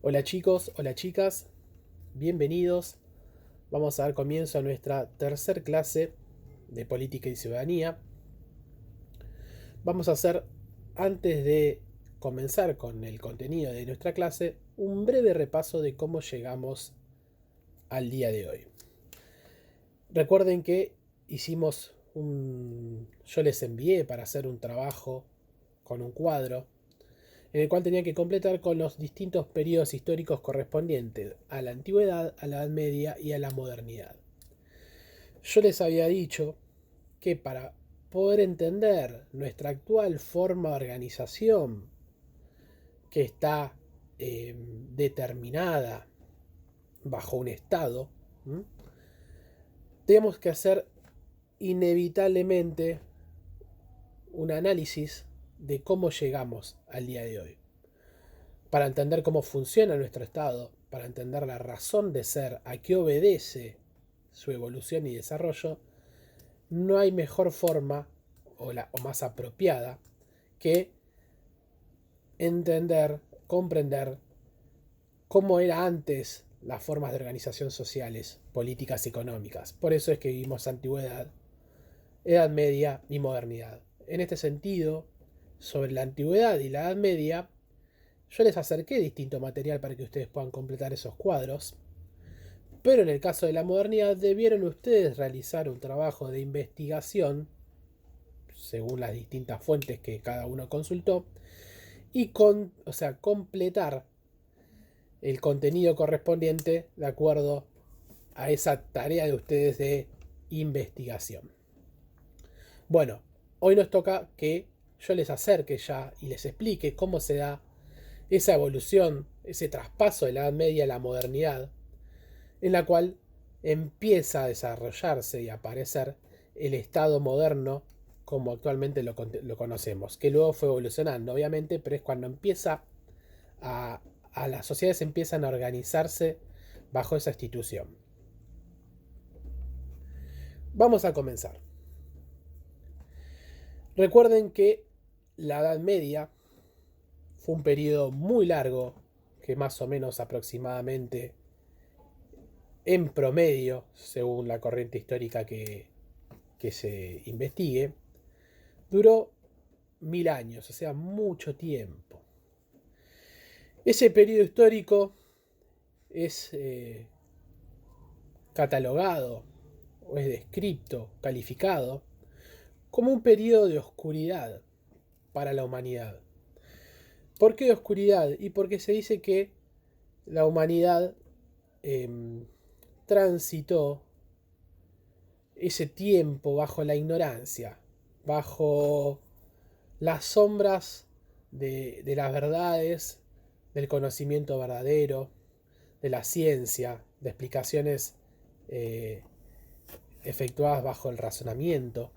Hola chicos, hola chicas, bienvenidos. Vamos a dar comienzo a nuestra tercer clase de política y ciudadanía. Vamos a hacer, antes de comenzar con el contenido de nuestra clase, un breve repaso de cómo llegamos al día de hoy. Recuerden que yo les envié para hacer un trabajo con un cuadro en el cual tenía que completar con los distintos periodos históricos correspondientes a la antigüedad, a la Edad Media y a la modernidad. Yo les había dicho que para poder entender nuestra actual forma de organización, que está determinada bajo un Estado, ¿m? Tenemos que hacer inevitablemente un análisis de cómo llegamos al día de hoy. Para entender cómo funciona nuestro Estado, para entender la razón de ser, a qué obedece su evolución y desarrollo, no hay mejor forma o más apropiada que entender, comprender cómo era antes las formas de organización sociales, políticas y económicas. Por eso es que vivimos antigüedad, Edad Media y modernidad. En este sentido, sobre la antigüedad y la Edad Media, yo les acerqué distinto material para que ustedes puedan completar esos cuadros. Pero en el caso de la modernidad debieron ustedes realizar un trabajo de investigación, según las distintas fuentes que cada uno consultó, y completar el contenido correspondiente de acuerdo a esa tarea de ustedes de investigación. Bueno, hoy nos toca que yo les acerque ya y les explique cómo se da esa evolución, ese traspaso de la Edad Media a la modernidad, en la cual empieza a desarrollarse y a aparecer el Estado moderno como actualmente lo conocemos, que luego fue evolucionando, obviamente, pero es cuando empieza a las sociedades empiezan a organizarse bajo esa institución. Vamos a comenzar. Recuerden que la Edad Media fue un periodo muy largo, que más o menos aproximadamente en promedio, según la corriente histórica que se investigue, duró 1000 años, o sea, mucho tiempo. Ese periodo histórico es catalogado o es descrito, calificado como un periodo de oscuridad para la humanidad. ¿Por qué de oscuridad? Y porque se dice que la humanidad eh, transitó ese tiempo bajo la ignorancia, bajo las sombras de las verdades, del conocimiento verdadero, de la ciencia, de explicaciones eh, efectuadas bajo el razonamiento.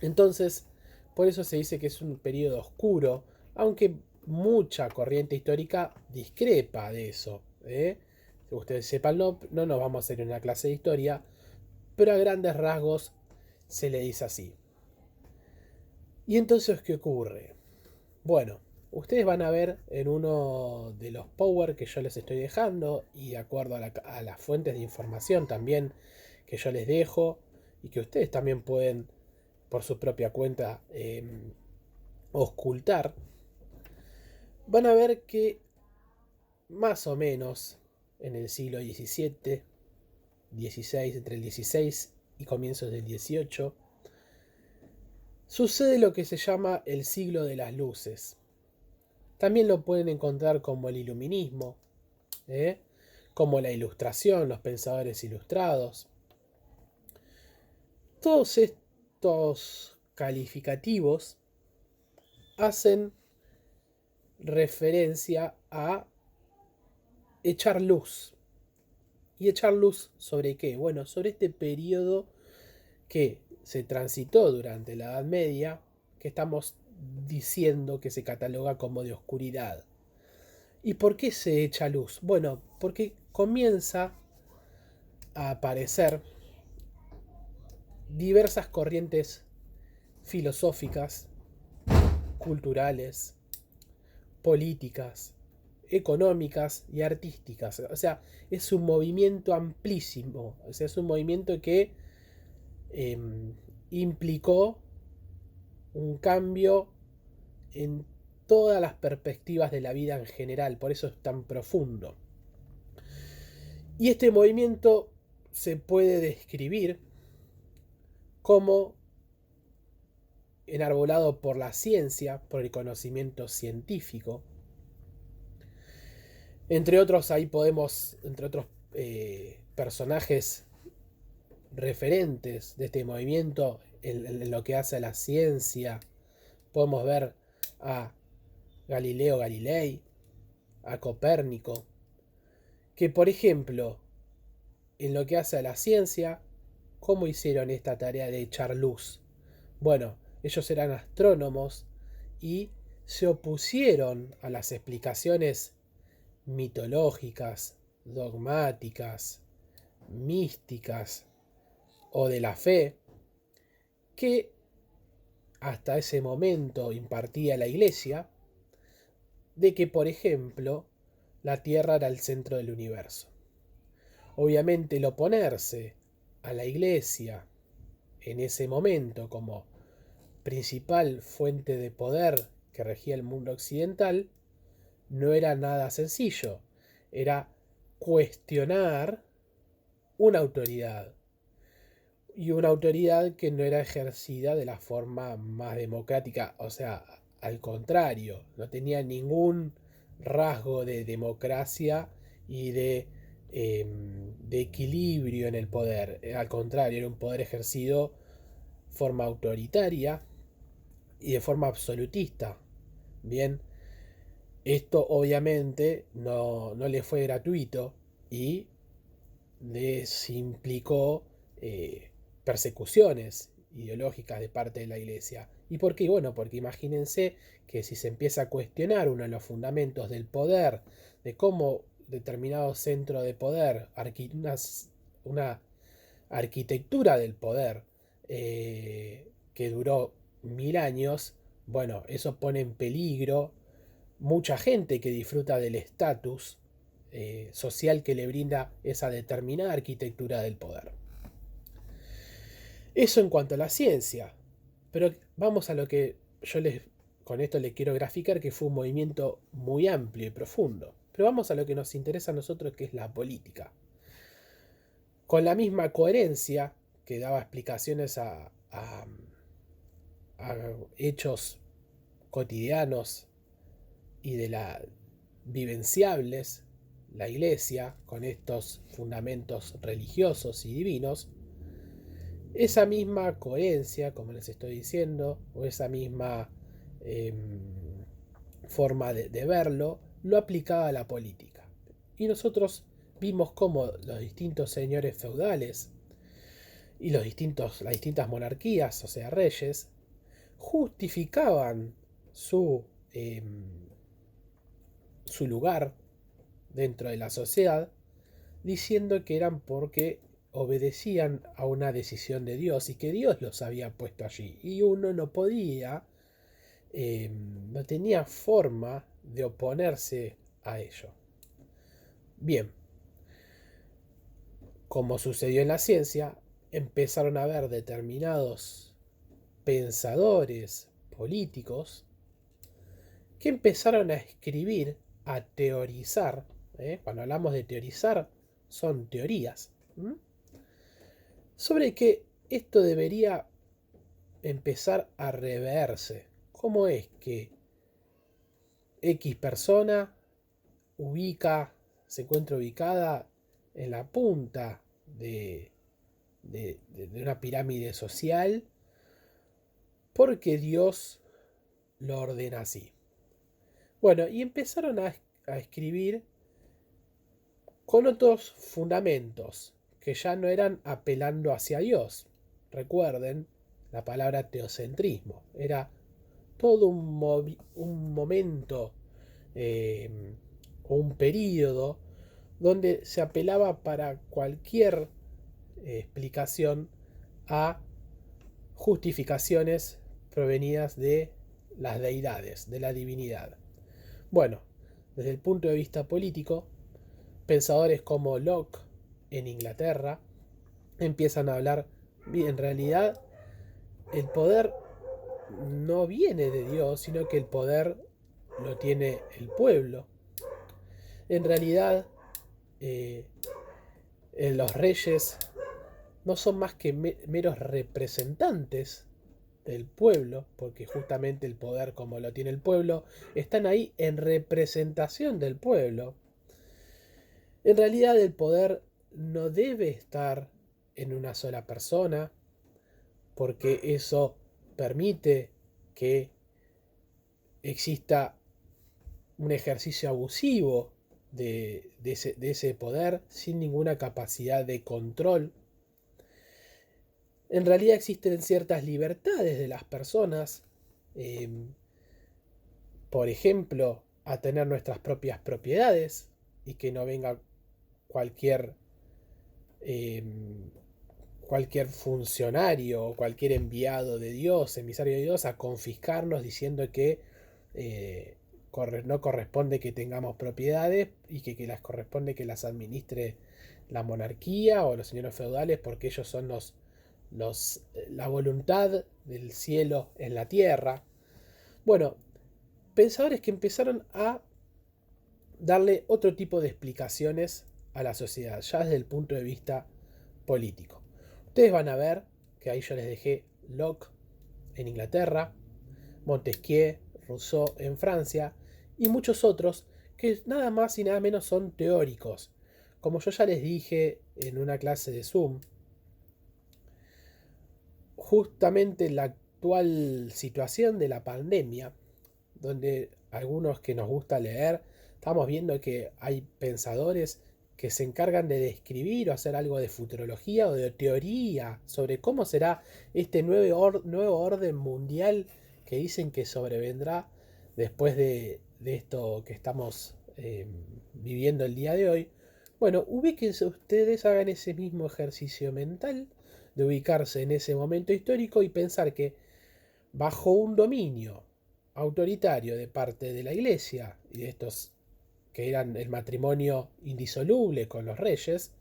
Entonces, por eso se dice que es un periodo oscuro, aunque mucha corriente histórica discrepa de eso. Que ustedes sepan, no nos vamos a hacer una clase de historia, pero a grandes rasgos se le dice así. ¿Y entonces qué ocurre? Bueno, ustedes van a ver en uno de los power que yo les estoy dejando y de acuerdo a las fuentes de información también que yo les dejo y que ustedes también pueden por su propia cuenta ocultar, van a ver que más o menos en el siglo XVII, XVI, entre el XVI y comienzos del XVIII, sucede lo que se llama el siglo de las luces. También lo pueden encontrar como el iluminismo, ¿eh? Como la ilustración, los pensadores ilustrados. Todos estos calificativos hacen referencia a echar luz. ¿Y echar luz sobre qué? Bueno, sobre este periodo que se transitó durante la Edad Media, que estamos diciendo que se cataloga como de oscuridad. ¿Y por qué se echa luz? Bueno, porque comienza a aparecer diversas corrientes filosóficas, culturales, políticas, económicas y artísticas. O sea, es un movimiento amplísimo. O sea, es un movimiento que eh, implicó un cambio en todas las perspectivas de la vida en general. Por eso es tan profundo. Y este movimiento se puede describir como enarbolado por la ciencia, por el conocimiento científico. Entre otros, ahí podemos, entre otros personajes referentes de este movimiento en lo que hace a la ciencia, podemos ver a Galileo Galilei, a Copérnico, que por ejemplo, en lo que hace a la ciencia, ¿cómo hicieron esta tarea de echar luz? Bueno, ellos eran astrónomos y se opusieron a las explicaciones mitológicas, dogmáticas, místicas o de la fe que hasta ese momento impartía la Iglesia, de que, por ejemplo, la Tierra era el centro del universo. Obviamente el oponerse a la Iglesia en ese momento como principal fuente de poder que regía el mundo occidental no era nada sencillo, era cuestionar una autoridad, y una autoridad que no era ejercida de la forma más democrática, o sea, al contrario, no tenía ningún rasgo de democracia y de equilibrio en el poder. Al contrario, era un poder ejercido de forma autoritaria y de forma absolutista. Bien, esto obviamente no le fue gratuito y les implicó persecuciones ideológicas de parte de la Iglesia. ¿Y por qué? Bueno, porque imagínense que si se empieza a cuestionar uno de los fundamentos del poder, de cómo determinado centro de poder, una arquitectura del poder que duró 1000 años, bueno, eso pone en peligro mucha gente que disfruta del estatus social que le brinda esa determinada arquitectura del poder. Eso en cuanto a la ciencia. Pero vamos a lo que con esto le quiero graficar, que fue un movimiento muy amplio y profundo. Pero vamos a lo que nos interesa a nosotros, que es la política. Con la misma coherencia que daba explicaciones a hechos cotidianos y de la vivenciables, la Iglesia, con estos fundamentos religiosos y divinos, esa misma coherencia, como les estoy diciendo, o esa misma forma de verlo, lo aplicaba a la política. Y nosotros vimos cómo los distintos señores feudales y las distintas monarquías, o sea, reyes, justificaban su lugar dentro de la sociedad, diciendo que eran porque obedecían a una decisión de Dios y que Dios los había puesto allí. Y uno no podía, no tenía forma de oponerse a ello. Bien, como sucedió en la ciencia, empezaron a haber determinados pensadores políticos que empezaron a escribir, a teorizar. Cuando hablamos de teorizar, son teorías. Sobre que esto debería empezar a reverse. ¿Cómo es que X persona se encuentra ubicada en la punta de una pirámide social? Porque Dios lo ordena así. Bueno, y empezaron a escribir con otros fundamentos que ya no eran apelando hacia Dios. Recuerden la palabra teocentrismo. Era todo un momento o un periodo donde se apelaba para cualquier explicación a justificaciones provenidas de las deidades, de la divinidad. Bueno, desde el punto de vista político, pensadores como Locke en Inglaterra empiezan a hablar, en realidad el poder no viene de Dios, sino que el poder lo tiene el pueblo. En realidad, eh, los reyes no son más que meros representantes del pueblo, porque justamente el poder como lo tiene el pueblo, están ahí en representación del pueblo. En realidad el poder no debe estar en una sola persona, porque eso permite que exista un ejercicio abusivo de ese poder sin ninguna capacidad de control. En realidad existen ciertas libertades de las personas, eh, por ejemplo, a tener nuestras propias propiedades y que no venga cualquier, eh, cualquier funcionario o cualquier enviado de Dios, emisario de Dios, a confiscarnos diciendo que eh, no corresponde que tengamos propiedades y que las corresponde que las administre la monarquía o los señores feudales porque ellos son la voluntad del cielo en la tierra. Bueno, pensadores que empezaron a darle otro tipo de explicaciones a la sociedad, ya desde el punto de vista político. Ustedes van a ver que ahí yo les dejé Locke en Inglaterra, Montesquieu, Rousseau en Francia y muchos otros que nada más y nada menos son teóricos. Como yo ya les dije en una clase de Zoom, justamente la actual situación de la pandemia, donde algunos que nos gusta leer, estamos viendo que hay pensadores que se encargan de describir o hacer algo de futurología o de teoría sobre cómo será este nuevo orden mundial que dicen que sobrevendrá después de esto que estamos viviendo el día de hoy. Bueno, ubíquense ustedes, hagan ese mismo ejercicio mental de ubicarse en ese momento histórico y pensar que bajo un dominio autoritario de parte de la iglesia y de estos que eran el matrimonio indisoluble con los reyes,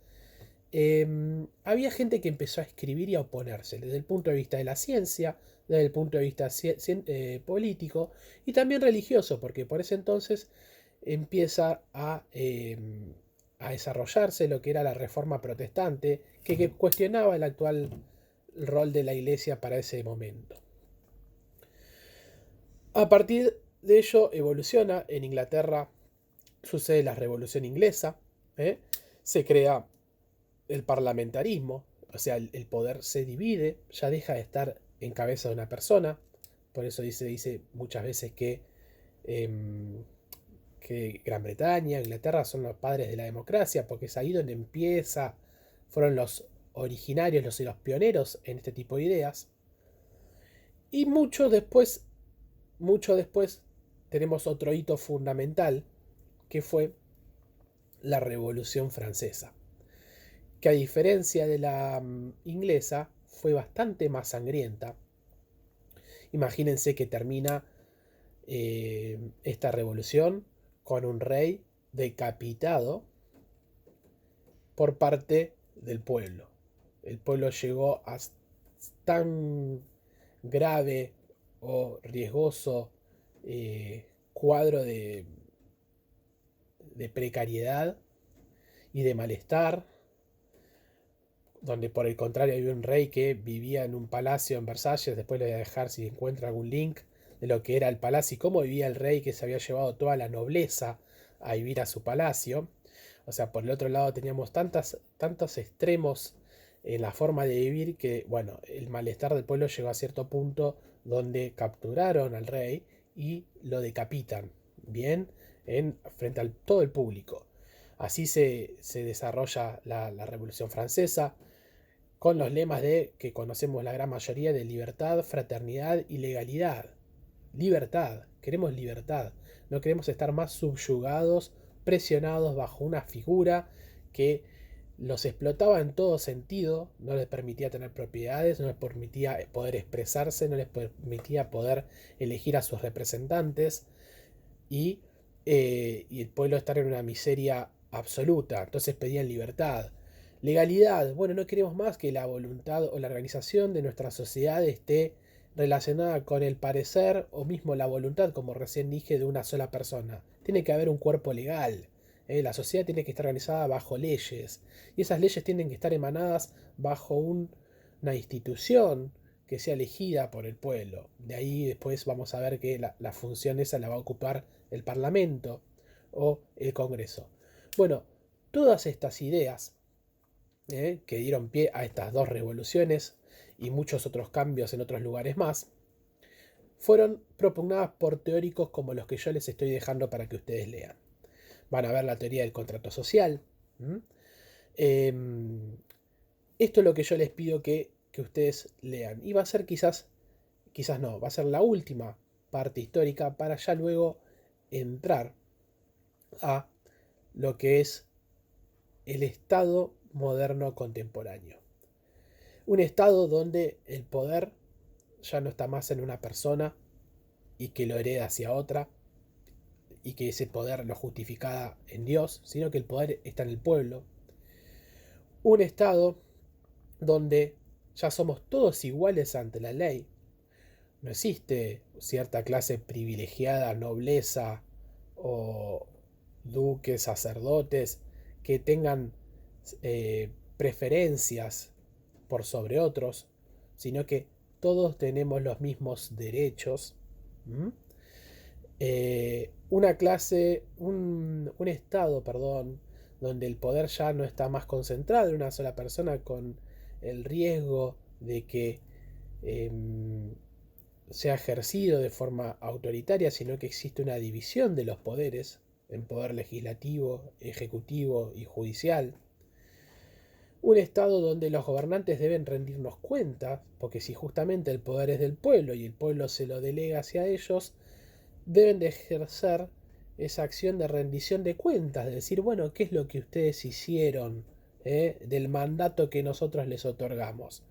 había gente que empezó a escribir y a oponerse desde el punto de vista de la ciencia, desde el punto de vista político y también religioso, porque por ese entonces empieza a desarrollarse lo que era la reforma protestante, que cuestionaba el actual rol de la iglesia para ese momento. A partir de ello evoluciona en Inglaterra, sucede la Revolución Inglesa, se crea el parlamentarismo, o sea, el poder se divide, ya deja de estar en cabeza de una persona, por eso dice muchas veces que Gran Bretaña, Inglaterra son los padres de la democracia, porque es ahí donde fueron los originarios, los pioneros en este tipo de ideas. Y mucho después, tenemos otro hito fundamental, que fue la Revolución Francesa, que a diferencia de la inglesa, fue bastante más sangrienta. Imagínense que termina esta revolución con un rey decapitado por parte del pueblo. El pueblo llegó a tan grave o riesgoso cuadro de precariedad y de malestar, donde por el contrario había un rey que vivía en un palacio en Versalles. Después le voy a dejar si encuentra algún link de lo que era el palacio y cómo vivía el rey, que se había llevado toda la nobleza a vivir a su palacio. O sea, por el otro lado teníamos tantos extremos en la forma de vivir que, bueno, el malestar del pueblo llegó a cierto punto donde capturaron al rey y lo decapitan, bien, frente a todo el público. Así se desarrolla la Revolución Francesa, con los lemas que conocemos la gran mayoría de libertad, fraternidad y legalidad. Libertad, queremos libertad, no queremos estar más subyugados, presionados bajo una figura que los explotaba en todo sentido, no les permitía tener propiedades, no les permitía poder expresarse, no les permitía poder elegir a sus representantes y y el pueblo estar en una miseria absoluta. Entonces pedían libertad. Legalidad. Bueno, no queremos más que la voluntad o la organización de nuestra sociedad esté relacionada con el parecer o mismo la voluntad, como recién dije, de una sola persona. Tiene que haber un cuerpo legal. La sociedad tiene que estar organizada bajo leyes. Y esas leyes tienen que estar emanadas bajo una institución que sea elegida por el pueblo. De ahí después vamos a ver que la función esa la va a ocupar el Parlamento o el Congreso. Bueno, todas estas ideas que dieron pie a estas dos revoluciones y muchos otros cambios en otros lugares más, fueron propugnadas por teóricos como los que yo les estoy dejando para que ustedes lean. Van a ver la teoría del contrato social. Eh, Esto es lo que yo les pido que ustedes lean. Y va a ser quizás no, va a ser la última parte histórica para ya luego entrar a lo que es el Estado moderno contemporáneo. Un Estado donde el poder ya no está más en una persona y que lo hereda hacia otra y que ese poder lo justifica en Dios, sino que el poder está en el pueblo. Un Estado donde ya somos todos iguales ante la ley. No existe cierta clase privilegiada, nobleza o duques, sacerdotes que tengan preferencias por sobre otros, sino que todos tenemos los mismos derechos. Una clase, un estado, perdón, donde el poder ya no está más concentrado en una sola persona con el riesgo de que eh, sea ejercido de forma autoritaria, sino que existe una división de los poderes, en poder legislativo, ejecutivo y judicial. Un Estado donde los gobernantes deben rendirnos cuentas, porque si justamente el poder es del pueblo y el pueblo se lo delega hacia ellos, deben de ejercer esa acción de rendición de cuentas, de decir, bueno, ¿qué es lo que ustedes hicieron del mandato que nosotros les otorgamos?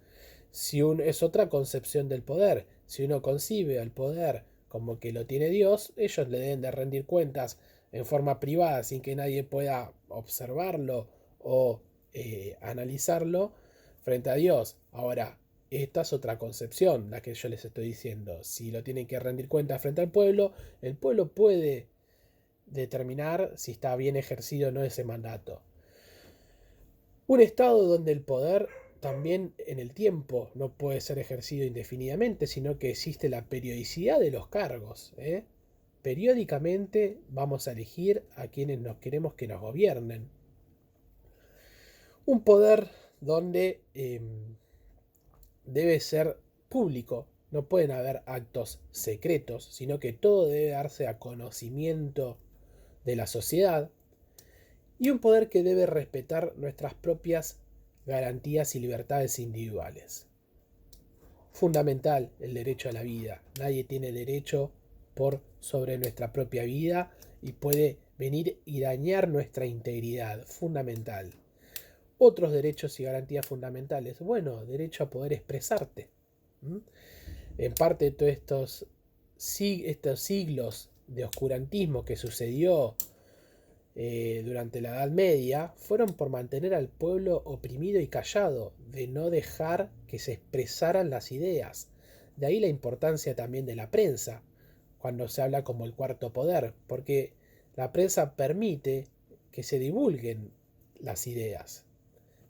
Es otra concepción del poder. Si uno concibe al poder como que lo tiene Dios, ellos le deben de rendir cuentas en forma privada sin que nadie pueda observarlo o analizarlo frente a Dios. Ahora, esta es otra concepción, la que yo les estoy diciendo. Si lo tienen que rendir cuentas frente al pueblo, el pueblo puede determinar si está bien ejercido o no ese mandato. Un estado donde el poder también en el tiempo no puede ser ejercido indefinidamente, sino que existe la periodicidad de los cargos. Periódicamente vamos a elegir a quienes nos queremos que nos gobiernen. Un poder donde debe ser público, no pueden haber actos secretos, sino que todo debe darse a conocimiento de la sociedad. Y un poder que debe respetar nuestras propias garantías y libertades individuales. Fundamental el derecho a la vida. Nadie tiene derecho por sobre nuestra propia vida y puede venir y dañar nuestra integridad. Fundamental. Otros derechos y garantías fundamentales. Bueno, derecho a poder expresarte. En parte de todos estos siglos de oscurantismo que sucedió durante la Edad Media fueron por mantener al pueblo oprimido y callado, de no dejar que se expresaran las ideas. De ahí la importancia también de la prensa, cuando se habla como el cuarto poder, porque la prensa permite que se divulguen las ideas.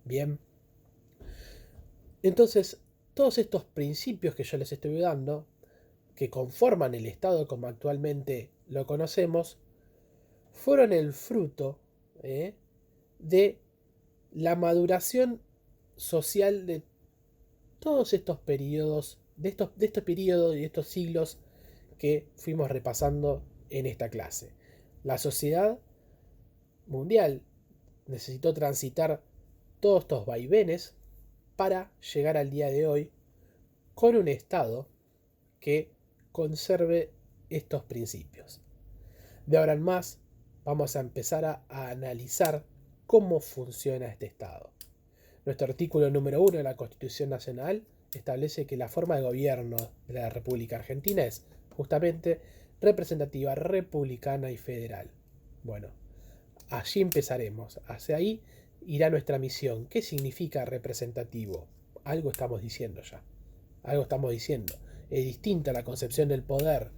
Bien, entonces todos estos principios que yo les estoy dando, que conforman el Estado como actualmente lo conocemos, fueron el fruto de la maduración social de todos estos periodos, de estos periodos y de estos siglos que fuimos repasando en esta clase. La sociedad mundial necesitó transitar todos estos vaivenes para llegar al día de hoy con un Estado que conserve estos principios. De ahora en más vamos a empezar a analizar cómo funciona este Estado. Nuestro artículo número 1 de la Constitución Nacional establece que la forma de gobierno de la República Argentina es justamente representativa, republicana y federal. Bueno, allí empezaremos. Hacia ahí irá nuestra misión. ¿Qué significa representativo? Algo estamos diciendo ya. Algo estamos diciendo. Es distinta la concepción del poder,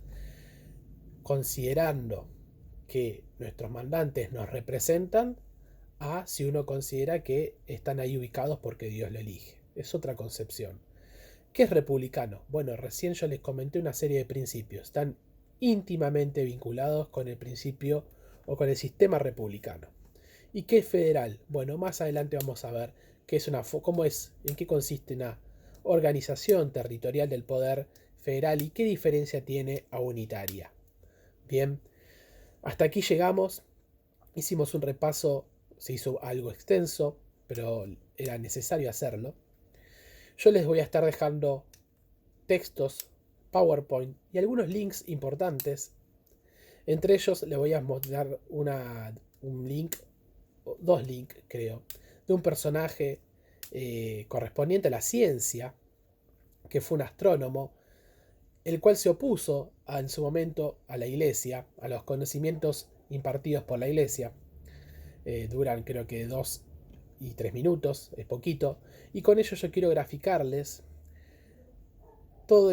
considerando que nuestros mandantes nos representan, a si uno considera que están ahí ubicados porque Dios lo elige. Es otra concepción. ¿Qué es republicano? Bueno, recién yo les comenté una serie de principios. Están íntimamente vinculados con el principio o con el sistema republicano. ¿Y qué es federal? Bueno, más adelante vamos a ver qué es cómo es, en qué consiste una organización territorial del poder federal y qué diferencia tiene a unitaria. Bien, hasta aquí llegamos. Hicimos un repaso, se hizo algo extenso, pero era necesario hacerlo. Yo les voy a estar dejando textos, PowerPoint y algunos links importantes. Entre ellos les voy a mostrar un link, dos links creo, de un personaje correspondiente a la ciencia, que fue un astrónomo, el cual se opuso en su momento a la iglesia, a los conocimientos impartidos por la iglesia. Duran creo que 2 y 3 minutos, es poquito, y con ello yo quiero graficarles todo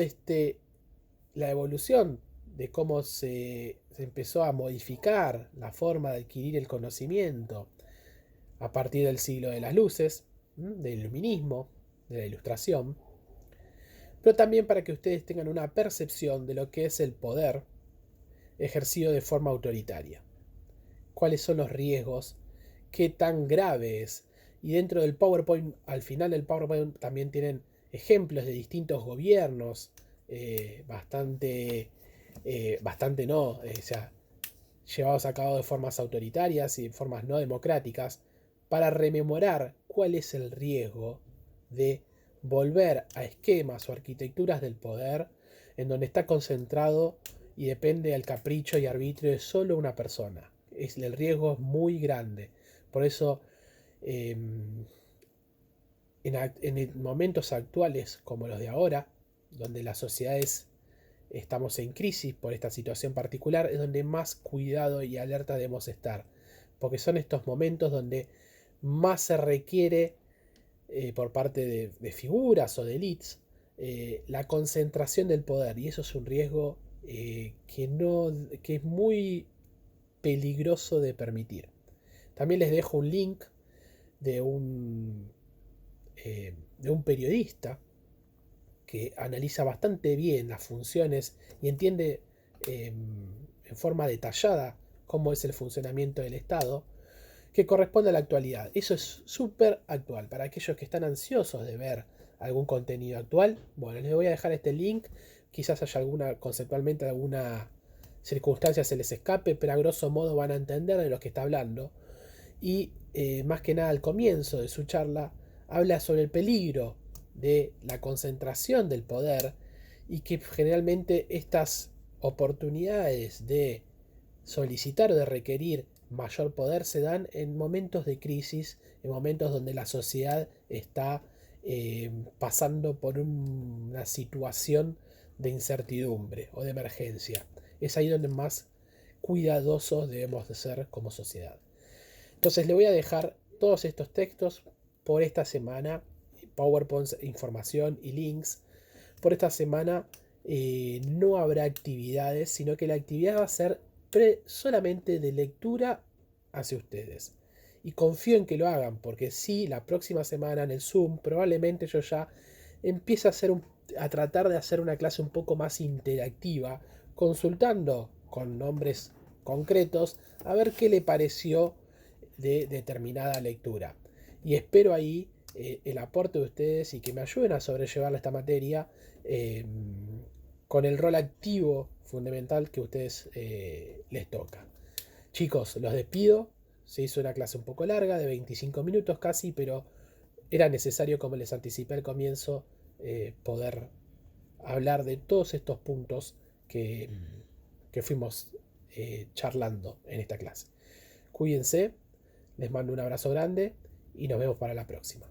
la evolución de cómo se empezó a modificar la forma de adquirir el conocimiento a partir del siglo de las luces, del iluminismo, de la ilustración, pero también para que ustedes tengan una percepción de lo que es el poder ejercido de forma autoritaria. ¿Cuáles son los riesgos? ¿Qué tan grave es? Y dentro del PowerPoint, al final del PowerPoint también tienen ejemplos de distintos gobiernos, bastante no, o sea, llevados a cabo de formas autoritarias y de formas no democráticas, para rememorar cuál es el riesgo de volver a esquemas o arquitecturas del poder en donde está concentrado y depende del capricho y arbitrio de solo una persona. El riesgo es muy grande. Por eso, en momentos actuales como los de ahora, donde las sociedades estamos en crisis por esta situación particular, es donde más cuidado y alerta debemos estar. Porque son estos momentos donde más se requiere por parte de figuras o de elites la concentración del poder. Y eso es un riesgo que es muy peligroso de permitir. También les dejo un link de un periodista que analiza bastante bien las funciones y entiende en forma detallada cómo es el funcionamiento del Estado, que corresponde a la actualidad. Eso es súper actual. Para aquellos que están ansiosos de ver algún contenido actual, bueno, les voy a dejar este link. Quizás haya conceptualmente alguna circunstancia se les escape, pero a grosso modo van a entender de lo que está hablando. Y más que nada al comienzo de su charla habla sobre el peligro de la concentración del poder y que generalmente estas oportunidades de solicitar o de requerir mayor poder se dan en momentos de crisis, en momentos donde la sociedad está pasando por una situación de incertidumbre o de emergencia. Es ahí donde más cuidadosos debemos de ser como sociedad. Entonces le voy a dejar todos estos textos por esta semana, PowerPoints, información y links. Por esta semana no habrá actividades, sino que la actividad va a ser solamente de lectura hacia ustedes. Y confío en que lo hagan, porque sí, la próxima semana en el Zoom probablemente yo ya empiece a tratar de hacer una clase un poco más interactiva, consultando con nombres concretos, a ver qué le pareció de determinada lectura. Y espero ahí el aporte de ustedes y que me ayuden a sobrellevar esta materia con el rol activo fundamental que a ustedes les toca. Chicos, los despido. Se hizo una clase un poco larga, de 25 minutos casi, pero era necesario, como les anticipé al comienzo, poder hablar de todos estos puntos que fuimos charlando en esta clase. Cuídense, les mando un abrazo grande y nos vemos para la próxima.